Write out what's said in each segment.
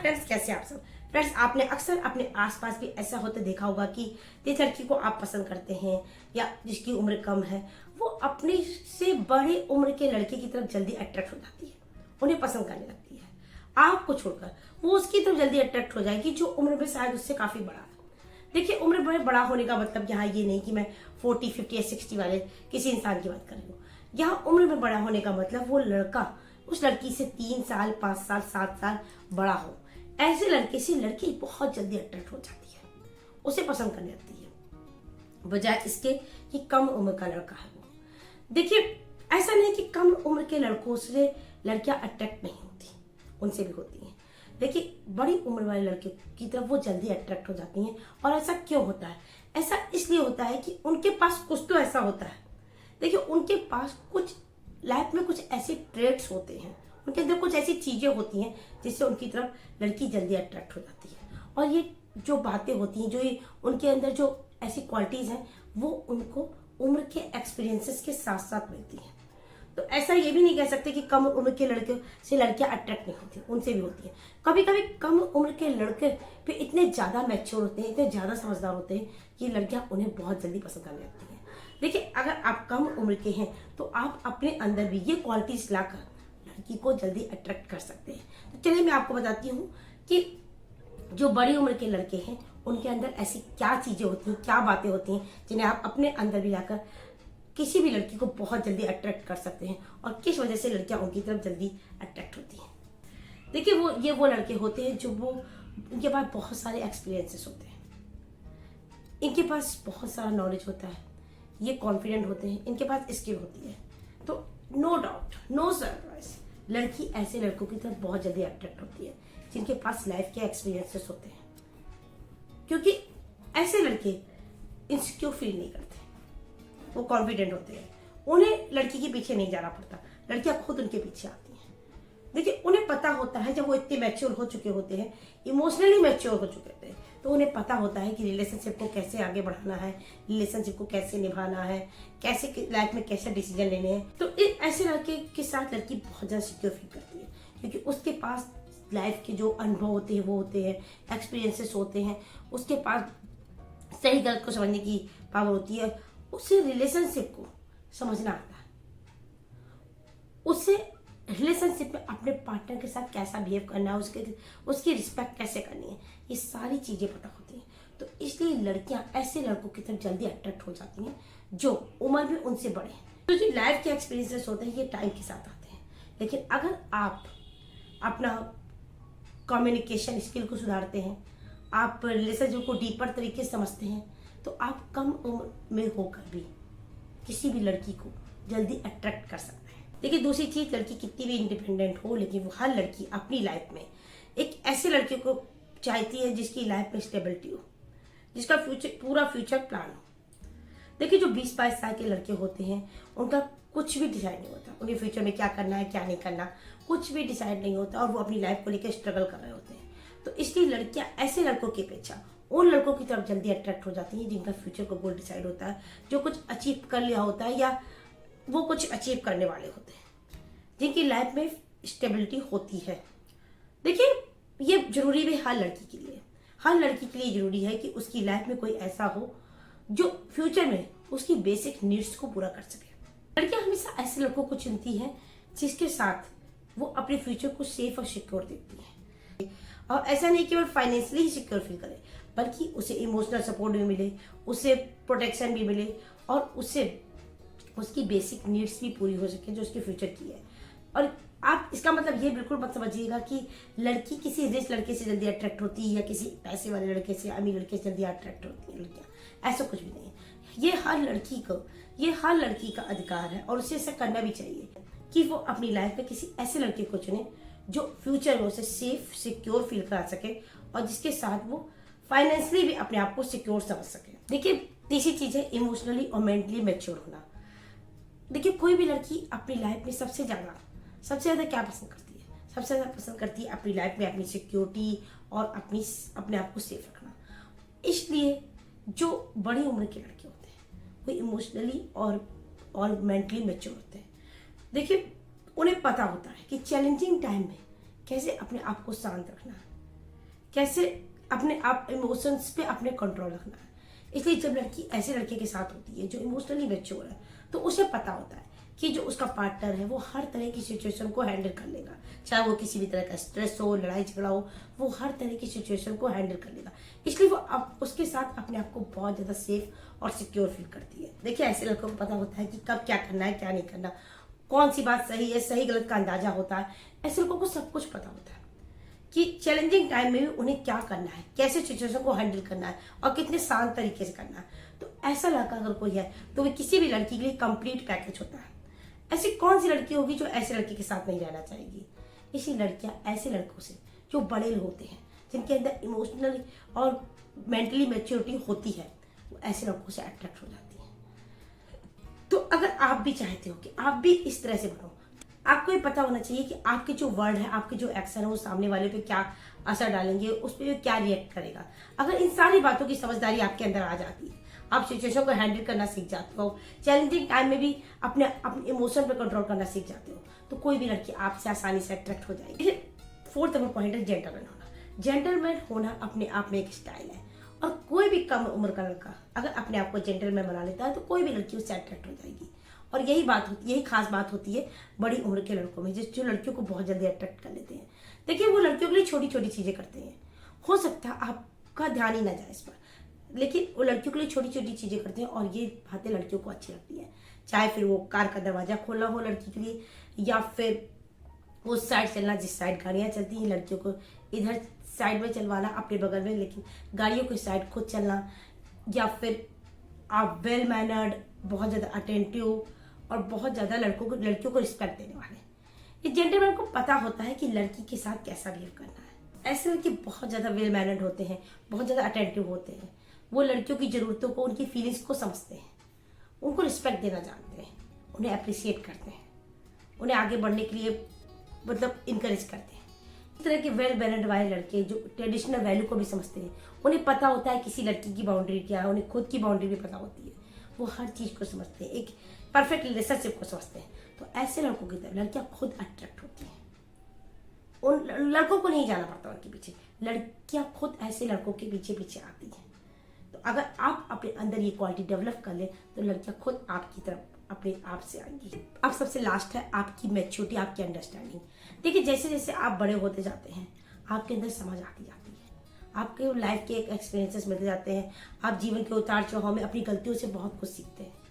Friends, कैसे आप सब। फ्रेंड्स, आपने अक्सर अपने आसपास भी ऐसा होते देखा होगा कि जिस लड़की को आप पसंद करते हैं या जिसकी उम्र कम है, वो अपने से बड़े उम्र के लड़के की तरफ जल्दी अट्रैक्ट हो जाती है, उन्हें पसंद करने लगती है। आपको छोड़कर वो उसकी तरफ जल्दी अट्रैक्ट हो जाएगी जो उम्र में शायद उससे काफी बड़ा है। देखिए, उम्र में बड़ा होने का मतलब यहाँ ये नहीं कि मैं 40, 50 या 60 वाले किसी इंसान की बात कर रही हूँ। यहाँ उम्र में बड़ा होने का मतलब वो लड़का उस लड़की से 3 साल, 5 साल, 7 साल बड़ा हो। ऐसे लड़के से लड़की बहुत जल्दी अट्रैक्ट हो जाती है, उसे पसंद करने लगती है, बजाय इसके कि कम उम्र का लड़का है वो। देखिए, ऐसा नहीं कि कम उम्र के लड़कों से लड़कियां अट्रैक्ट नहीं होती, उनसे भी होती हैं। देखिए, बड़ी उम्र वाले लड़के की तरफ वो जल्दी अट्रैक्ट हो जाती हैं। और ऐसा क्यों होता है? ऐसा इसलिए होता है कि उनके पास कुछ तो ऐसा होता है। देखिए, उनके पास कुछ लाइफ में कुछ ऐसे ट्रेड्स होते हैं, उनके अंदर कुछ ऐसी चीजें होती हैं जिससे उनकी तरफ लड़की जल्दी अट्रैक्ट हो जाती है। और ये जो बातें होती हैं, जो ये उनके अंदर जो ऐसी क्वालिटीज हैं, वो उनको उम्र के एक्सपीरियंसेस के साथ साथ मिलती हैं। तो ऐसा ये भी नहीं कह सकते कि कम उम्र के लड़के से लड़कियां अट्रैक्ट नहीं होती, उनसे भी होती है। कभी कभी कम उम्र के लड़के पे इतने ज्यादा मैच्योर होते हैं, इतने ज्यादा समझदार होते हैं कि लड़कियां उन्हें बहुत जल्दी पसंद करने लगती हैं। देखिए, अगर आप कम उम्र के हैं तो आप अपने अंदर भी ये क्वालिटीज लाकर लड़की को जल्दी अट्रैक्ट कर सकते हैं। तो चलिए मैं आपको बताती हूँ कि जो बड़ी उम्र के लड़के हैं उनके अंदर ऐसी क्या चीजें होती हैं, क्या बातें होती हैं जिन्हें आप अपने अंदर भी लाकर किसी भी लड़की को बहुत जल्दी अट्रैक्ट कर सकते हैं, और किस वजह से लड़कियां उनकी तरफ जल्दी अट्रैक्ट होती हैं। देखिए, वो लड़के होते हैं जो इनके पास बहुत सारे एक्सपीरियंसेस होते हैं, इनके पास बहुत सारा नॉलेज होता है, ये कॉन्फिडेंट होते हैं, इनके पास स्किल होती है। तो नो डाउट, नो सरप्राइज, लड़की ऐसे लड़कों की तरफ बहुत जल्दी अट्रैक्ट होती है जिनके पास लाइफ के एक्सपीरियंसेस होते हैं, क्योंकि ऐसे लड़के इनसिक्योर फील नहीं करते, वो कॉन्फिडेंट होते हैं। उन्हें लड़की के पीछे नहीं जाना पड़ता, लड़कियां खुद उनके पीछे आती हैं। देखिए, उन्हें पता होता है, जब वो इतने मैच्योर हो चुके होते हैं, इमोशनली मैच्योर हो चुके होते हैं, तो उन्हें पता होता है कि रिलेशनशिप को कैसे आगे बढ़ाना है, रिलेशनशिप को कैसे निभाना है, कैसे लाइफ में कैसे डिसीजन लेने हैं। तो ऐसे लड़के के साथ लड़की बहुत ज्यादा सिक्योर फील करती है, क्योंकि उसके पास लाइफ के जो अनुभव होते हैं वो होते हैं, एक्सपीरियंसेस होते हैं, उसके पास सही गलत को समझने की पावर होती है, उसे रिलेशनशिप को समझना आता है, उसे रिलेशनशिप में अपने पार्टनर के साथ कैसा बिहेव करना है, उसकी रिस्पेक्ट कैसे करनी है, ये सारी चीजें पता होती हैं। तो इसलिए लड़कियां ऐसे लड़कों की तरफ जल्दी अट्रैक्ट हो जाती हैं जो उम्र में उनसे बड़े हैं। तो जो लाइफ के एक्सपीरियंसेस होते हैं ये टाइम के साथ आते हैं, लेकिन अगर आप अपना कम्युनिकेशन स्किल को सुधारते हैं, आप रिलेशनशिप को डीपर तरीके से समझते हैं, तो आप कम उम्र में होकर भी किसी भी लड़की को जल्दी अट्रैक्ट कर सकते हैं। देखिए, दूसरी चीज, लड़की कितनी भी इंडिपेंडेंट हो, लेकिन वो हर लड़की अपनी लाइफ में एक ऐसे लड़के को चाहती है जिसकी लाइफ में स्टेबिलिटी हो, जिसका पूरा फ्यूचर प्लान हो। देखिए, जो 20-22 साल के लड़के होते हैं उनका कुछ भी डिसाइड नहीं होता, उन्हें फ्यूचर में क्या करना है क्या नहीं करना, कुछ भी डिसाइड नहीं होता, और वो अपनी लाइफ को लेकर स्ट्रगल कर रहे होते हैं। तो इसलिए लड़कियां ऐसे लड़कों की अपेक्षा उन लड़कों की तरफ जल्दी अट्रैक्ट हो जाती हैं जिनका फ्यूचर का गोल डिसाइड होता है, जो कुछ अचीव कर लिया होता है या वो कुछ अचीव करने वाले होते हैं, जिनकी लाइफ में स्टेबिलिटी होती है। देखिए, ये जरूरी भी हर लड़की के लिए, हर लड़की के लिए जरूरी है कि उसकी लाइफ में कोई ऐसा हो जो फ्यूचर में उसकी बेसिक नीड्स को पूरा कर सके। लड़कियां हमेशा ऐसे लड़कों को चुनती हैं जिसके साथ वो अपने फ्यूचर को सेफ और सिक्योर देखती है, और ऐसा नहीं केवल फाइनेंशियली ही सिक्योर फील करे, बल्कि उसे इमोशनल सपोर्ट भी मिले, उसे प्रोटेक्शन भी मिले, और उसे उसकी बेसिक नीड्स भी पूरी हो सके जो उसके फ्यूचर की है। और आप इसका मतलब ये बिल्कुल मत समझिएगा कि लड़की किसी रिच लड़के से जल्दी अट्रैक्ट होती है या किसी पैसे वाले लड़के से, अमीर लड़के से जल्दी अट्रैक्ट होती है लड़कियां, ऐसा कुछ भी नहीं है। ये हर लड़की का अधिकार है, और उसे ऐसा करना भी चाहिए कि वो अपनी लाइफ में किसी ऐसे लड़के को चुने जो फ्यूचर में उसे सेफ सिक्योर फील करा सके, और जिसके साथ वो फाइनेंशियली भी अपने आप को सिक्योर समझ सके। देखिए, तीसरी चीज है इमोशनली और मेंटली मैच्योर होना। देखिए, कोई भी लड़की अपनी लाइफ में सबसे ज्यादा क्या पसंद करती है? सबसे ज्यादा पसंद करती है अपनी लाइफ में अपनी सिक्योरिटी और अपने आप को सेफ रखना। इसलिए जो बड़ी उम्र के लड़के होते हैं वो इमोशनली और मेंटली मैच्योर होते हैं। देखिए, उन्हें पता होता है कि चैलेंजिंग टाइम में कैसे अपने आप को शांत रखना है, कैसे अपने आप इमोशंस पे अपने कंट्रोल रखना है। इसलिए जब लड़की ऐसे लड़के के साथ होती है जो इमोशनली मैच्योर है, तो उसे पता होता है कि जो उसका पार्टनर है वो हर तरह की सिचुएशन को हैंडल कर लेगा। चाहे वो किसी भी तरह का स्ट्रेस हो, लड़ाई झगड़ा हो, वो हर तरह की सिचुएशन को हैंडल कर लेगा। इसलिए वो अब उसके साथ अपने आप को बहुत ज्यादा सेफ और सिक्योर फील करती है। देखिए, ऐसे लड़कों को पता होता है कि कब क्या करना है, क्या नहीं करना, कौन सी बात सही है, सही गलत का अंदाजा होता है। ऐसे लोगों को सब कुछ पता होता है कि चैलेंजिंग टाइम में भी उन्हें क्या करना है, कैसे सिचुएशन को हैंडल करना है और कितने शांत तरीके से करना है। तो ऐसा लड़का अगर कोई है तो वो किसी भी लड़की के लिए कंप्लीट पैकेज होता है। ऐसी कौन सी लड़की होगी जो ऐसे लड़के के साथ नहीं रहना चाहेगी। इसी लड़कियां ऐसे लड़कों से जो बड़े होते हैं, जिनके अंदर इमोशनली और मेंटली मैच्योरिटी होती है, वो ऐसे लड़कों से अट्रैक्ट हो जाती है। तो अगर आप भी चाहते हो कि आप भी इस तरह से बनो, आपको ये पता होना चाहिए कि आपके जो वर्ड है, आपके जो एक्शन है, वो सामने वाले पे क्या असर डालेंगे, उस पर क्या रिएक्ट करेगा। अगर इन सारी बातों की समझदारी आपके अंदर आ जाती है, आप सिचुएशन को हैंडल करना सीख जाते हो, चैलेंजिंग टाइम में भी अपने इमोशन पे कंट्रोल करना सीख जाते हो, तो कोई भी लड़की आपसे आसानी से अट्रैक्ट हो जाएगी। फोर्थ नंबर पॉइंट है जेंटलमैन होना। जेंटलमैन होना अपने आप में एक स्टाइल है, और कोई भी कम उम्र का लड़का अगर अपने आप को जेंटलमैन बना लेता है तो कोई भी लड़की उससे अट्रैक्ट हो जाएगी। और यही खास बात होती है बड़ी उम्र के लड़कों में, जो लड़कियों को बहुत जल्दी अट्रैक्ट कर लेते हैं। देखिए, वो लड़कियों के लिए छोटी छोटी चीजें करते हैं, हो सकता है आपका ध्यान ही ना जाए इस पर, लेकिन वो लड़कियों के लिए छोटी छोटी चीजें करते हैं और ये बातें लड़कियों को अच्छी लगती है। चाहे फिर वो कार का दरवाजा खोलना हो लड़की के लिए, या फिर वो साइड चलना, जिस साइड गाड़ियां चलती हैं लड़कियों को इधर साइड में चलवाना अपने बगल में, लेकिन गाड़ियों की साइड खुद चलना, या फिर आप वेल मैनर्ड, बहुत ज्यादा अटेंटिव और बहुत ज्यादा लड़कियों को रिस्पेक्ट देने वाले। ये जेंटलमैन को पता होता है कि लड़की के साथ कैसा बिहेव करना है। ऐसे लड़के बहुत ज्यादा वेल मैनर्ड होते हैं, बहुत ज्यादा अटेंटिव होते हैं। वो लड़कियों की जरूरतों को, उनकी फीलिंग्स को समझते हैं, उनको रिस्पेक्ट देना जानते हैं, उन्हें अप्रिशिएट करते हैं, उन्हें आगे बढ़ने के लिए इनकरेज करते हैं। इस तरह के वेल मैनर्ड वाले लड़के जो ट्रेडिशनल वैल्यू को भी समझते हैं, उन्हें पता होता है किसी लड़की की बाउंड्री क्या है, उन्हें खुद की बाउंड्री भी पता होती है, वो हर चीज को समझते हैं, एक परफेक्ट रिलेशनशिप को समझते हैं। तो ऐसे लड़कों की तरफ लड़कियां खुद अट्रैक्ट होती हैं, उन लड़कों को नहीं जाना पड़ता उनके पीछे, लड़कियां खुद ऐसे लड़कों के पीछे पीछे आती हैं। तो अगर आप अपने अंदर ये क्वालिटी डेवलप कर ले तो लड़कियां खुद आपकी तरफ अपने आप से आएंगी। अब सबसे लास्ट है आपकी मैच्योरिटी, आपकी अंडरस्टैंडिंग। देखिए, जैसे जैसे आप बड़े होते जाते हैं, आपके अंदर समझ आती जाती है, आपके लाइफ के एक्सपीरियंसेस मिलते जाते हैं, आप जीवन के उतार चढ़ाव में अपनी गलतियों से बहुत कुछ सीखते हैं।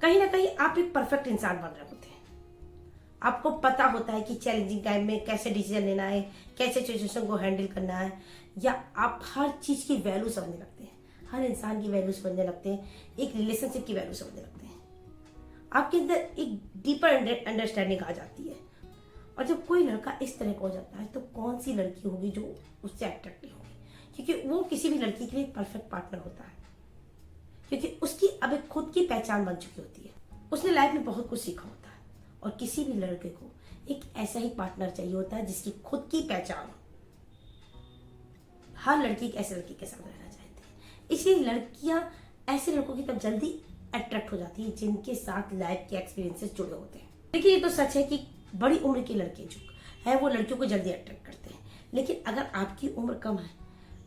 कहीं ना कहीं आप एक परफेक्ट इंसान बन रहे होते हैं। आपको पता होता है कि चैलेंजिंग टाइम में कैसे डिसीजन लेना है, कैसे सिचुएशन को हैंडल करना है, या आप हर चीज की वैल्यू समझने लगते हैं, हर इंसान की वैल्यू समझने लगते हैं, एक रिलेशनशिप की वैल्यू समझने लगते हैं। आपके अंदर एक डीपर अंडरस्टैंडिंग आ जाती है। और जब कोई लड़का इस तरह का हो जाता है तो कौन सी लड़की होगी जो उससे अट्रैक्ट नहीं होगी, क्योंकि वो किसी भी लड़की के लिए परफेक्ट पार्टनर होता है, क्योंकि उसकी अब एक खुद की पहचान बन चुकी होती है, उसने लाइफ में बहुत कुछ सीखा होता है। और किसी भी लड़के को एक ऐसा ही पार्टनर चाहिए होता है जिसकी खुद की पहचान हो। हर लड़की एक ऐसे लड़के के साथ रहना चाहती है, इसलिए लड़कियां ऐसे लड़कों की तरफ जल्दी अट्रैक्ट हो जाती है जिनके साथ लाइफ के एक्सपीरियंसेस जुड़े होते हैं। देखिए, ये तो सच है कि बड़ी उम्र के लड़के जो है वो लड़कियों को जल्दी अट्रैक्ट करते हैं, लेकिन अगर आपकी उम्र कम है,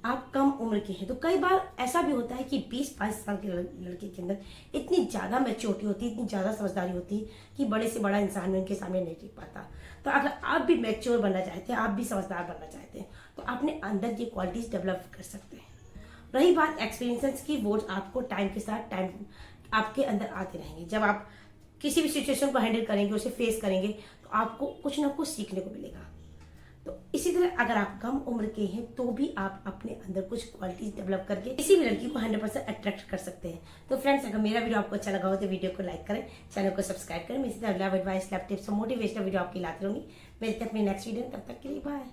आप कम उम्र के हैं, तो कई बार ऐसा भी होता है कि 20-22 साल के लड़के के अंदर इतनी ज्यादा मैच्योरिटी होती है, इतनी ज्यादा समझदारी होती है कि बड़े से बड़ा इंसान उनके सामने नहीं टिक पाता। तो अगर आप भी मैच्योर बनना चाहते हैं, आप भी समझदार बनना चाहते हैं, तो अपने अंदर ये क्वालिटीज डेवलप कर सकते हैं। रही बात एक्सपीरियंसेस की, वो आपको टाइम के साथ टाइम आपके अंदर आते रहेंगे। जब आप किसी भी सिचुएशन को हैंडल करेंगे, उसे फेस करेंगे, तो आपको कुछ ना कुछ सीखने को मिलेगा। तो इसी तरह अगर आप कम उम्र के हैं तो भी आप अपने अंदर कुछ क्वालिटीज डेवलप करके किसी भी लड़की को 100% अट्रैक्ट कर सकते हैं। तो फ्रेंड्स, अगर मेरा वीडियो आपको अच्छा लगा हो तो वीडियो को लाइक करें, चैनल को सब्सक्राइब करें। मैं इसी तरह लव एडवाइस, लव टिप्स और मोटिवेशनल वीडियो आपकी लाती रहूंगी। मिलते हैं अपने नेक्स्ट वीडियो में, तब तक के लिए बाय।